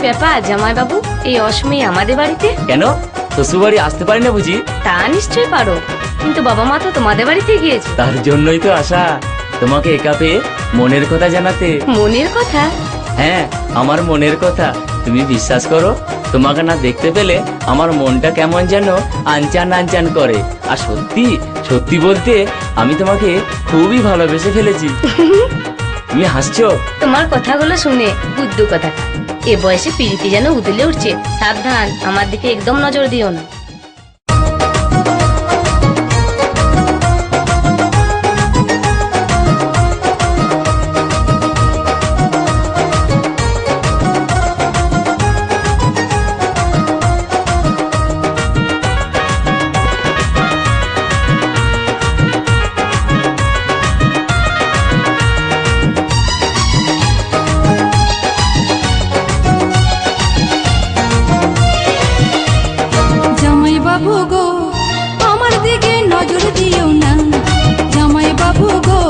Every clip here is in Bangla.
ব্যাপার জামাই বাবু, এই অসময়ে আমাদের বাড়িতে? কেন, শ্বশুর বাড়ি আসতে পারি না বুঝি? তা নিশ্চয়ই পারো, কিন্তু বাবা মা তো তোমাদের বাড়িতে গিয়েছে। তার জন্যই তো আসা, তোমাকে একা পেয়ে মনের কথা জানাতে। মনের কথা? হ্যাঁ, আমার মনের কথা। তুমি বিশ্বাস করো, তোমাকে না দেখতে পেলে আমার মনটা কেমন যেন আনচান আনচান করে। আর সত্যি সত্যি বলতে, আমি তোমাকে খুবই ভালোবেসে ফেলেছি। তুমি হাসছো? তোমার কথাগুলো শুনে বুদ্ধু কথা। এ বয়সে পিড়িতে যেন উদলে উঠছে। সাবধান, আমার দিকে একদম নজর দিও না। বাবু গো, আমার দিকে নজর দিও না। জামাই বাবু গো,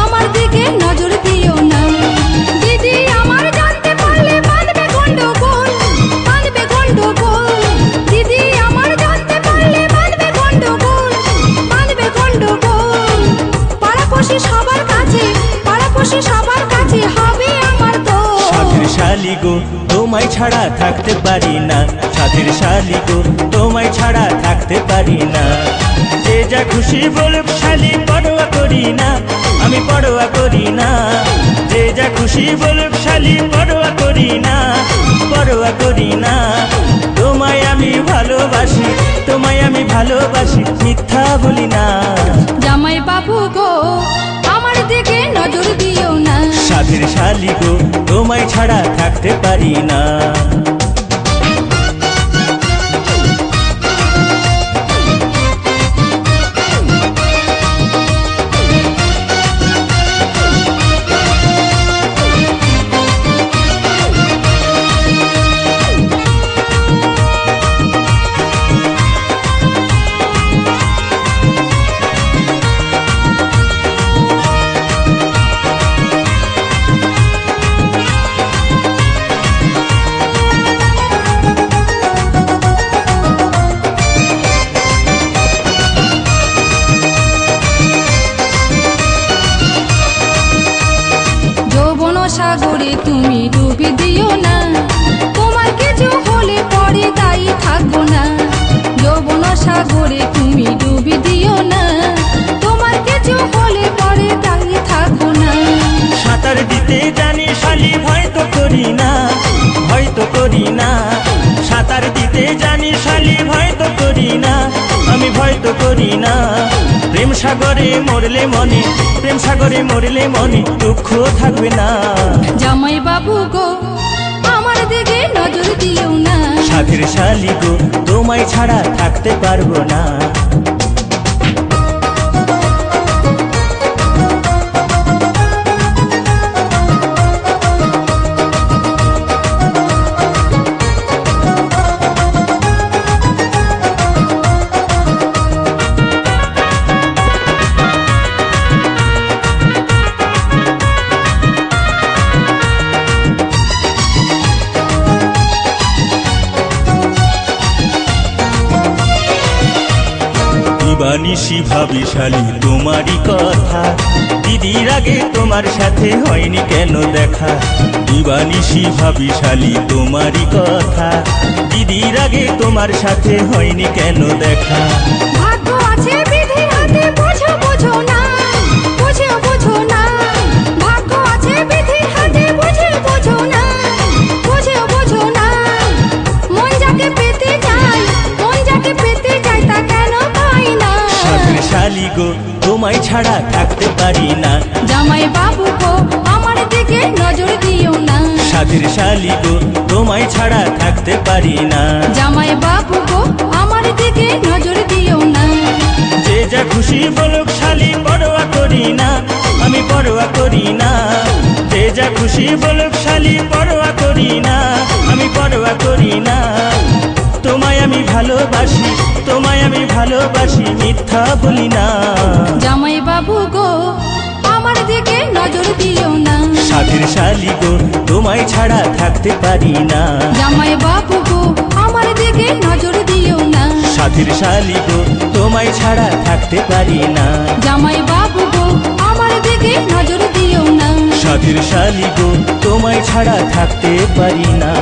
আমার দিকে নজর দিও না। দিদি আমার জানতে পারলে বাঁধবে গন্ডগোল, বাঁধবে গন্ডগোল। দিদি আমার জানতে পারলে বাঁধবে গন্ডগোল, বাঁধবে গন্ডগোল। পাড়াপড়শি সবার কাছে, পাড়াপড়শি সবার কাছে হবে আমার তো। সাধের শালি গো, তোমায় ছাড়া থাকতে পারি না। সাধের শালি গো, তোমায় ছাড়া থাকতে পারি না। যে যা খুশি বলুক শালি, পরোয়া করি না, আমি পরোয়া করি না। যে যা খুশি বলুক শালি, পরোয়া করি না, পরোয়া করি না। তোমায় আমি ভালোবাসি, তোমায় আমি ভালোবাসি, মিথ্যা বলি না। জামাই বাবু গো, আমার দিকে নজর দিও না। সাধের শালি গো, তোমায় ছাড়া থাকতে পারি না। সাগরে তুমি ডুবি দিও না, তোমার কিছু হলে পরে দায়ী থাকবো না। যৌবন সাগরে তুমি ডুবি দিও না, তোমার কিছু হলে পরে দায়ী থাকবো না। সাঁতার দিতে জানি শালি, ভয় তো করি না, ভয় তো করি না। সাঁতার দিতে জানি শালি, ভয় তো করি না, আমি ভয় তো করি না। প্রেম সাগরে মরলে মনে, প্রেম সাগরে মরলে মনে দুঃখ থাকবে না। জামাই বাবু গো, আমার দিকে নজর দিও না। সাধের শালি গো, তোমায় ছাড়া থাকতে পারবো না। দিবানিশি ভাবি শালি তোমারই কথা, দিদির আগে তোমার সাথে হয়নি কেন দেখা। দিবানিশি ভাবি শালি তোমারই কথা, দিদির আগে তোমার সাথে হয়নি কেন দেখা। ভাগ্য আছে বিধির হাতে, বোঝো বোঝো না, বোঝো বোঝো না। ভাগ্য আছে বিধির হাতে, বোঝো বোঝো না, বোঝো বোঝো না। মন যাকে পেতে চাই, মন যাকে পেতে চাই, তা কেন পাই না। সাধের শালি গো, তোমায় ছাড়া থাকতে পারি না। জামাই বাবু গো, আমার দিকে নজর দিও না। সাধের শালি গো, তোমায় ছাড়া থাকতে পারি না। জামাই বাবু গো, আমার দিকে নজর দিও না। যে যা খুশি বলুক শালি, পরোয়া করি না, আমি পরোয়া করি না। যে যা খুশি বলুক শালি, পরোয়া করি না, আমি পরোয়া করি না। তোমায় আমি ভালোবাসি, তোমায় আমি ভালোবাসি, মিথ্যা বলি না। জামাই বাবু গো, আমার দিকে নজর দিও না। সাধের শালি গো তোমায় ছাড়া থাকতে পারি না। জামাই বাবু গো আমার দিকে নজর দিও না। সাধের শালি গো তোমায় ছাড়া থাকতে পারি না। জামাই বাবু গো আমার দিকে নজর দিও না। সাধের শালি গো তোমায় ছাড়া থাকতে পারি না।